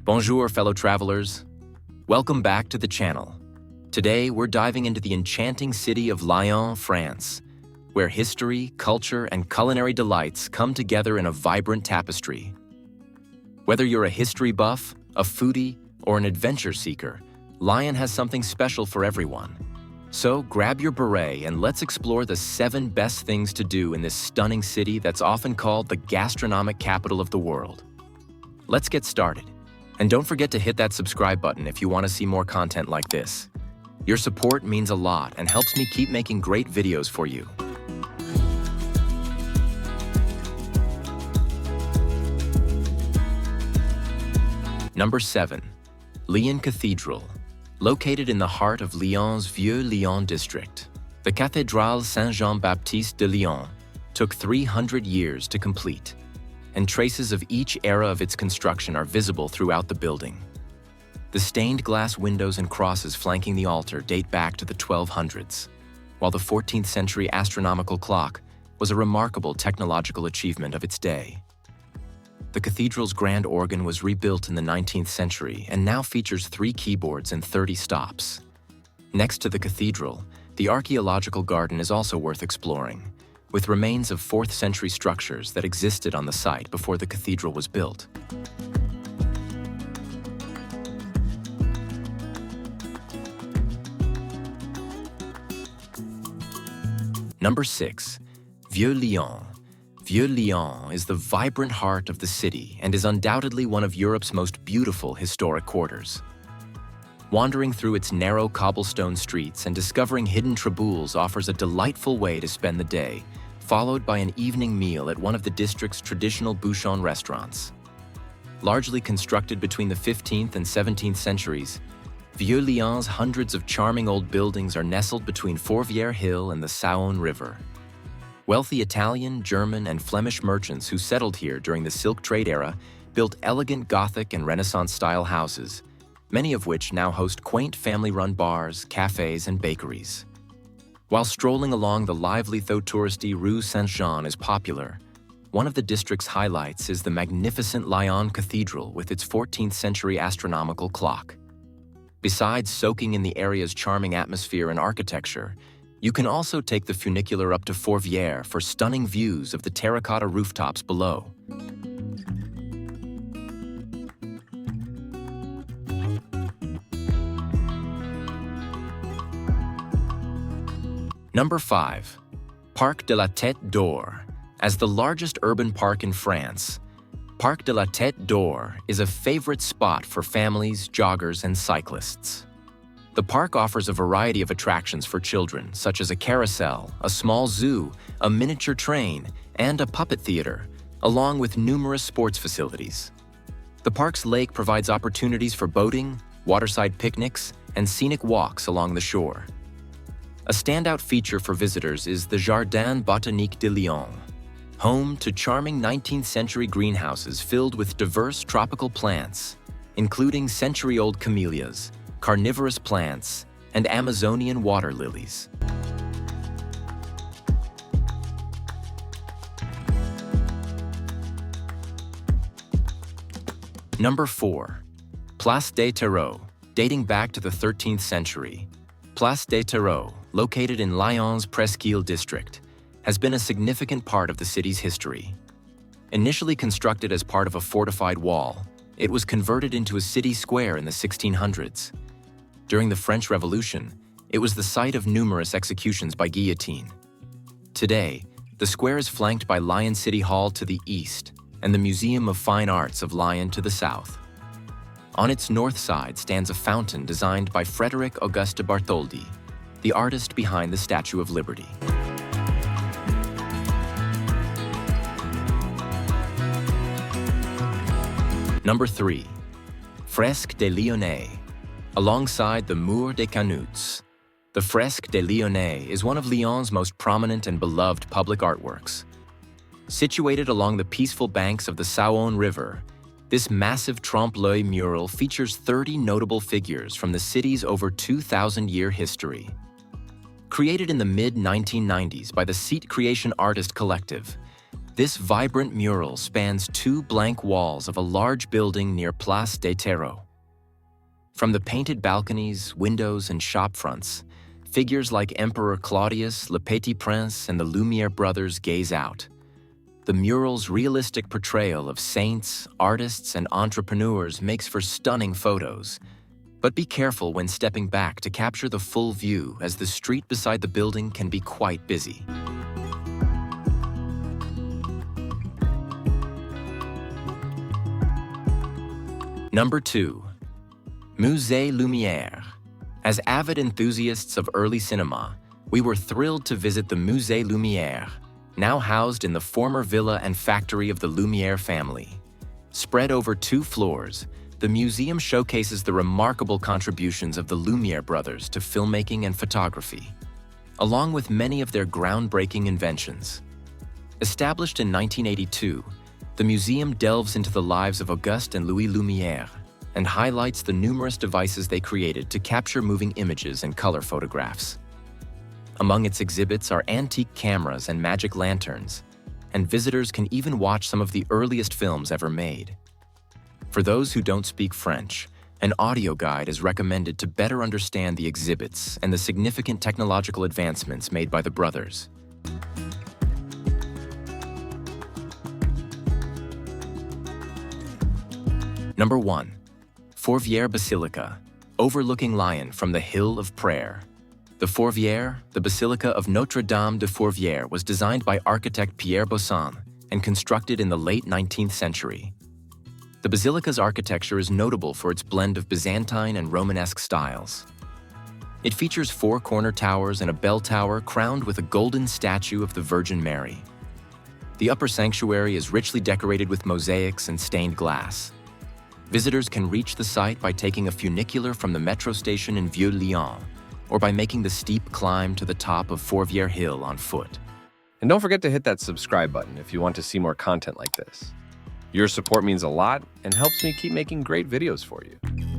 Bonjour, fellow travelers. Welcome back to the channel. Today, we're diving into the enchanting city of Lyon, France, where history, culture, and culinary delights come together in a vibrant tapestry. Whether you're a history buff, a foodie, or an adventure seeker, Lyon has something special for everyone. So grab your beret and let's explore the 7 best things to do in this stunning city that's often called the gastronomic capital of the world. Let's get started. And don't forget to hit that subscribe button if you want to see more content like this. Your support means a lot and helps me keep making great videos for you. Number 7. Lyon Cathedral. Located in the heart of Lyon's Vieux Lyon district, the Cathédrale Saint-Jean-Baptiste de Lyon took 300 years to complete, and traces of each era of its construction are visible throughout the building. The stained glass windows and crosses flanking the altar date back to the 1200s, while the 14th century astronomical clock was a remarkable technological achievement of its day. The cathedral's grand organ was rebuilt in the 19th century and now features 3 keyboards and 30 stops. Next to the cathedral, the archaeological garden is also worth exploring, with remains of 4th century structures that existed on the site before the cathedral was built. Number 6. Vieux Lyon. Vieux Lyon is the vibrant heart of the city and is undoubtedly one of Europe's most beautiful historic quarters. Wandering through its narrow cobblestone streets and discovering hidden traboules offers a delightful way to spend the day, followed by an evening meal at one of the district's traditional bouchon restaurants. Largely constructed between the 15th and 17th centuries, Vieux Lyon's hundreds of charming old buildings are nestled between Fourvière Hill and the Saône River. Wealthy Italian, German, and Flemish merchants who settled here during the Silk Trade era built elegant Gothic and Renaissance-style houses, many of which now host quaint family-run bars, cafes, and bakeries. While strolling along the lively though touristy Rue Saint-Jean is popular, one of the district's highlights is the magnificent Lyon Cathedral with its 14th century astronomical clock. Besides soaking in the area's charming atmosphere and architecture, you can also take the funicular up to Fourvière for stunning views of the terracotta rooftops below. Number 5. Parc de la Tête d'Or. As the largest urban park in France, Parc de la Tête d'Or is a favorite spot for families, joggers, and cyclists. The park offers a variety of attractions for children, such as a carousel, a small zoo, a miniature train, and a puppet theater, along with numerous sports facilities. The park's lake provides opportunities for boating, waterside picnics, and scenic walks along the shore. A standout feature for visitors is the Jardin Botanique de Lyon, home to charming 19th century greenhouses filled with diverse tropical plants, including century-old camellias, carnivorous plants, and Amazonian water lilies. Number 4. Place des Terreaux. Dating back to the 13th century, Place des Terreaux, located in Lyon's Presqu'île district, has been a significant part of the city's history. Initially constructed as part of a fortified wall, it was converted into a city square in the 1600s. During the French Revolution, it was the site of numerous executions by guillotine. Today, the square is flanked by Lyon City Hall to the east and the Museum of Fine Arts of Lyon to the south. On its north side stands a fountain designed by Frédéric Auguste Bartholdi, the artist behind the Statue of Liberty. Number 3. Fresque des Lyonnais. Alongside the Mur des Canuts, the Fresque des Lyonnais is one of Lyon's most prominent and beloved public artworks. Situated along the peaceful banks of the Saône River, this massive trompe-l'œil mural features 30 notable figures from the city's over 2,000-year history. Created in the mid-1990s by the Seat Creation Artist Collective, This vibrant mural spans 2 blank walls of a large building near Place des Terreaux. From the painted balconies, windows, and shop fronts, figures like Emperor Claudius, Le Petit Prince, and the Lumière brothers gaze out. The mural's realistic portrayal of saints, artists, and entrepreneurs makes for stunning photos. But be careful when stepping back to capture the full view, as the street beside the building can be quite busy. Number 2. Musée Lumière. As avid enthusiasts of early cinema, we were thrilled to visit the Musée Lumière, now housed in the former villa and factory of the Lumière family. Spread over 2 floors, the museum showcases the remarkable contributions of the Lumière brothers to filmmaking and photography, along with many of their groundbreaking inventions. Established in 1982, the museum delves into the lives of Auguste and Louis Lumière and highlights the numerous devices they created to capture moving images and color photographs. Among its exhibits are antique cameras and magic lanterns, and visitors can even watch some of the earliest films ever made. For those who don't speak French, an audio guide is recommended to better understand the exhibits and the significant technological advancements made by the brothers. Number 1. Fourvière Basilica, overlooking Lyon from the Hill of Prayer. The Fourvière, the Basilica of Notre-Dame de Fourvière, was designed by architect Pierre Bossan and constructed in the late 19th century. The basilica's architecture is notable for its blend of Byzantine and Romanesque styles. It features 4 corner towers and a bell tower crowned with a golden statue of the Virgin Mary. The upper sanctuary is richly decorated with mosaics and stained glass. Visitors can reach the site by taking a funicular from the metro station in Vieux Lyon, or by making the steep climb to the top of Fourvière Hill on foot. And don't forget to hit that subscribe button if you want to see more content like this. Your support means a lot and helps me keep making great videos for you.